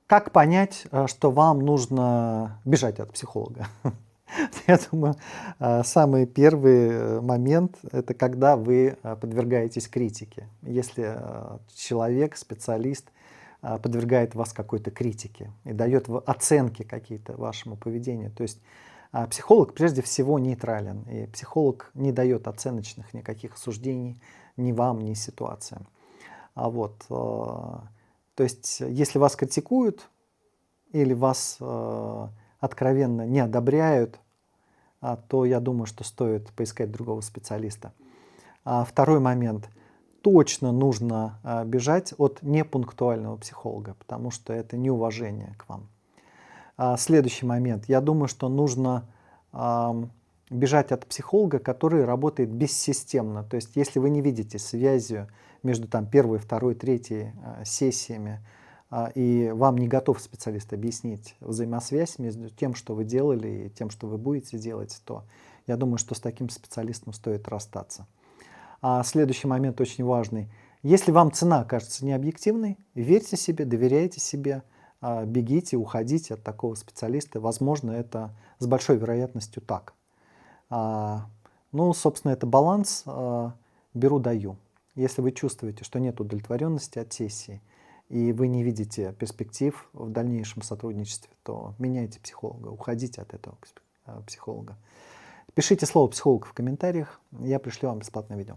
Как понять, что вам нужно бежать от психолога? Я думаю, самый первый момент — это когда вы подвергаетесь критике. Если человек, специалист подвергает вас какой-то критике и дает оценки какие-то вашему поведению. То есть психолог прежде всего нейтрален, и психолог не дает оценочных никаких суждений ни вам, ни ситуациям. То есть если вас критикуют или вас откровенно не одобряют, то я думаю, что стоит поискать другого специалиста. Второй момент. Точно нужно бежать от непунктуального психолога, потому что это неуважение к вам. Следующий момент. Я думаю, что нужно бежать от психолога, который работает бессистемно. То есть если вы не видите связью между первой, второй, третьей сессиями, и вам не готов специалист объяснить взаимосвязь между тем, что вы делали, и тем, что вы будете делать, то я думаю, что с таким специалистом стоит расстаться. Следующий момент очень важный. Если вам цена кажется необъективной, верьте себе, доверяйте себе, бегите, уходите от такого специалиста. Возможно, это с большой вероятностью так. Собственно, это баланс беру-даю. Если вы чувствуете, что нет удовлетворенности от сессии, и вы не видите перспектив в дальнейшем сотрудничестве, то меняйте психолога, уходите от этого психолога. Пишите слово «психолог» в комментариях, я пришлю вам бесплатное видео.